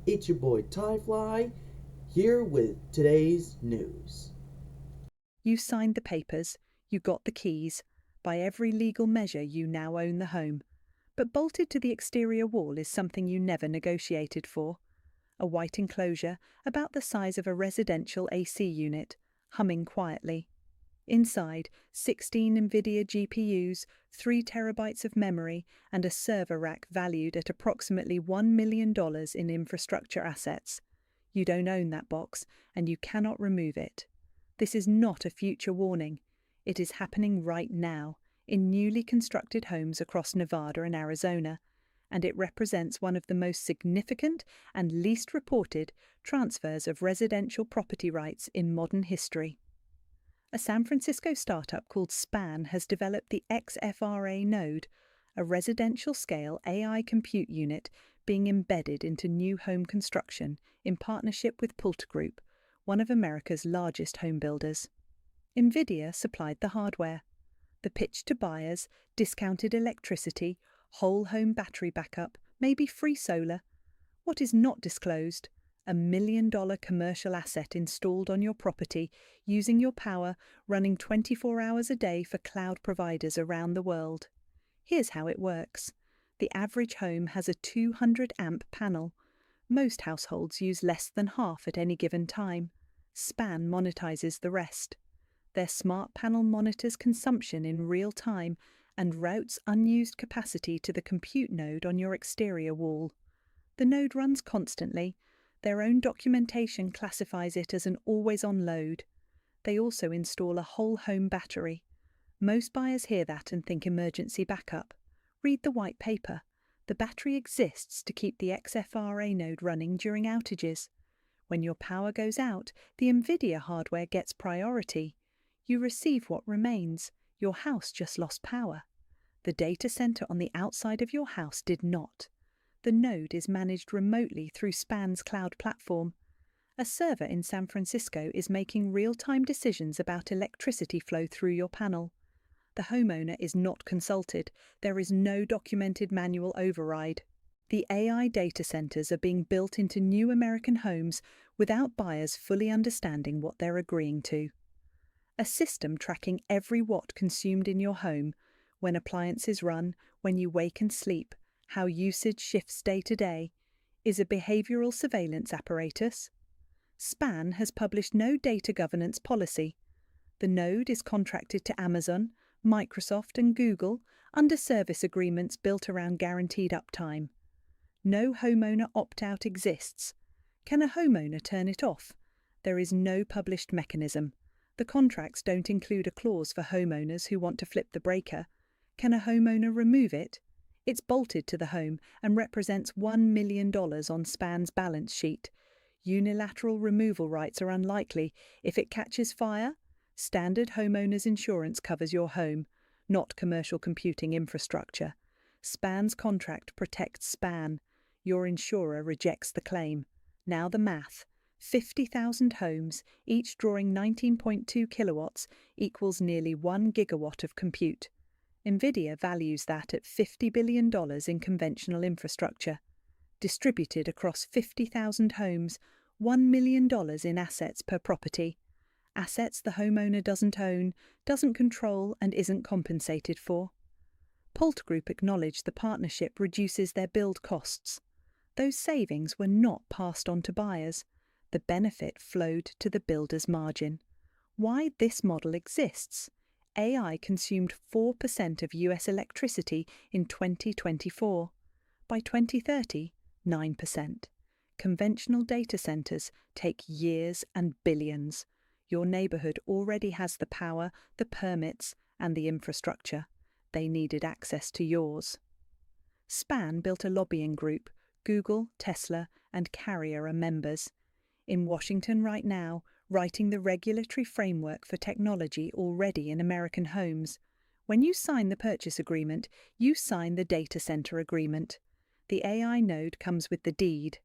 It's your boy Tyfly here with today's news. You signed the papers, you got the keys. By every legal measure, you now own the home. But bolted to the exterior wall is something you never negotiated for. A white enclosure about the size of a residential AC unit, humming quietly. Inside, 16 NVIDIA GPUs, 3 terabytes of memory, and a server rack valued at approximately $1 million in infrastructure assets. You don't own that box, and you cannot remove it. This is not a future warning. It is happening right now, in newly constructed homes across Nevada and Arizona, and it represents one of the most significant and least reported transfers of residential property rights in modern history. A San Francisco startup called Span has developed the XFRA node, a residential-scale AI compute unit being embedded into new home construction in partnership with PulteGroup, one of America's largest home builders. NVIDIA supplied the hardware. The pitch to buyers: discounted electricity, whole home battery backup, maybe free solar. What is not disclosed? A $1 million commercial asset installed on your property, using your power, running 24 hours a day for cloud providers around the world. Here's how it works. The average home has a 200 amp panel. Most households use less than half at any given time. Span monetizes the rest. Their smart panel monitors consumption in real time and routes unused capacity to the compute node on your exterior wall. The node runs constantly. Their own documentation classifies it as an always-on load. They also install a whole home battery. Most buyers hear that and think emergency backup. Read the white paper. The battery exists to keep the XFRA node running during outages. When your power goes out, the NVIDIA hardware gets priority. You receive what remains. Your house just lost power. The data center on the outside of your house did not. The node is managed remotely through Span's cloud platform. A server in San Francisco is making real-time decisions about electricity flow through your panel. The homeowner is not consulted. There is no documented manual override. The AI data centers are being built into new American homes without buyers fully understanding what they're agreeing to. A system tracking every watt consumed in your home, when appliances run, when you wake and sleep, how usage shifts day to day, is a behavioral surveillance apparatus. Span has published no data governance policy. The node is contracted to Amazon, Microsoft, and Google under service agreements built around guaranteed uptime. No homeowner opt-out exists. Can a homeowner turn it off? There is no published mechanism. The contracts don't include a clause for homeowners who want to flip the breaker. Can a homeowner remove it? It's bolted to the home and represents $1 million on Span's balance sheet. Unilateral removal rights are unlikely. If it catches fire, standard homeowners insurance covers your home, not commercial computing infrastructure. Span's contract protects Span. Your insurer rejects the claim. Now the math. 50,000 homes, each drawing 19.2 kilowatts, equals nearly 1 gigawatt of compute. NVIDIA values that at $50 billion in conventional infrastructure. Distributed across 50,000 homes, $1 million in assets per property. Assets the homeowner doesn't own, doesn't control, and isn't compensated for. PulteGroup acknowledged the partnership reduces their build costs. Those savings were not passed on to buyers. The benefit flowed to the builder's margin. Why this model exists? AI consumed 4% of US electricity in 2024. By 2030, 9%. Conventional data centers take years and billions. Your neighborhood already has the power, the permits, and the infrastructure. They needed access to yours. Span built a lobbying group. Google, Tesla, and Carrier are members. In Washington right now, writing the regulatory framework for technology already in American homes. When you sign the purchase agreement, you sign the data center agreement. The AI node comes with the deed.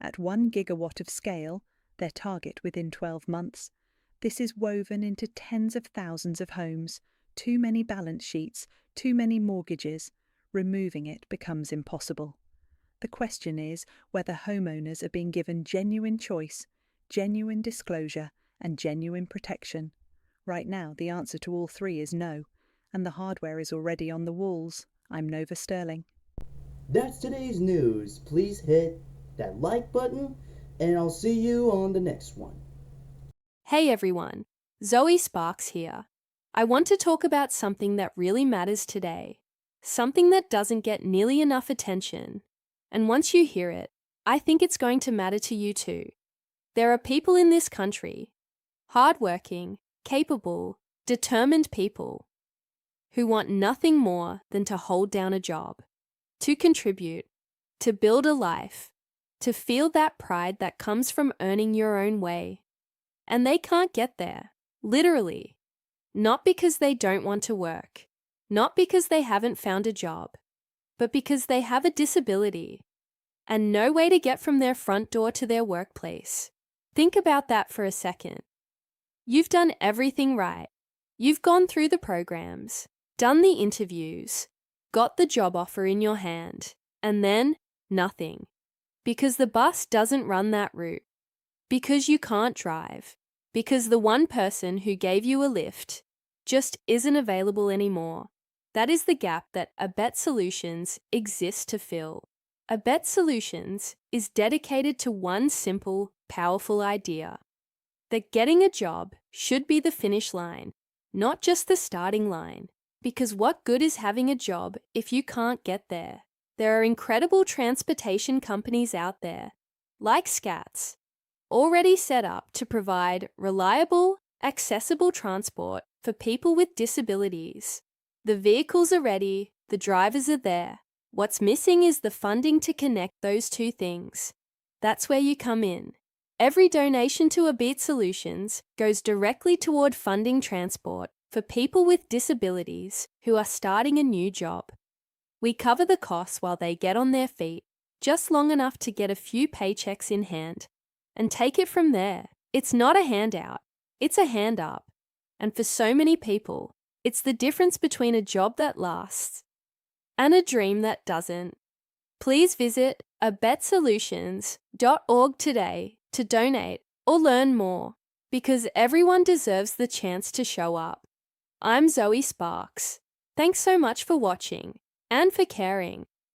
At 1 gigawatt of scale, their target within 12 months, this is woven into tens of thousands of homes. Too many balance sheets, too many mortgages. Removing it becomes impossible. The question is whether homeowners are being given genuine choice, genuine disclosure, and genuine protection. Right now, the answer to all three is no, and the hardware is already on the walls. I'm Nova Sterling. That's today's news. Please hit that like button, and I'll see you on the next one. Hey everyone, Zoe Sparks here. I want to talk about something that really matters today, something that doesn't get nearly enough attention. And once you hear it, I think it's going to matter to you too. There are people in this country, hardworking, capable, determined people, who want nothing more than to hold down a job, to contribute, to build a life, to feel that pride that comes from earning your own way. And they can't get there, literally. Not because they don't want to work, not because they haven't found a job, but because they have a disability and no way to get from their front door to their workplace. Think about that for a second. You've done everything right. You've gone through the programs, done the interviews, got the job offer in your hand, and then nothing. Because the bus doesn't run that route. Because you can't drive. Because the one person who gave you a lift just isn't available anymore. That is the gap that Abet Solutions exists to fill. Abet Solutions is dedicated to one simple, powerful idea: that getting a job should be the finish line, not just the starting line. Because what good is having a job if you can't get there? There are incredible transportation companies out there, like Scats, already set up to provide reliable, accessible transport for people with disabilities. The vehicles are ready, the drivers are there. What's missing is the funding to connect those two things. That's where you come in. Every donation to Abet Solutions goes directly toward funding transport for people with disabilities who are starting a new job. We cover the costs while they get on their feet, just long enough to get a few paychecks in hand, and take it from there. It's not a handout, it's a hand up. And for so many people, it's the difference between a job that lasts and a dream that doesn't. Please visit abetsolutions.org today to donate or learn more, because everyone deserves the chance to show up. I'm Zoe Sparks. Thanks so much for watching and for caring.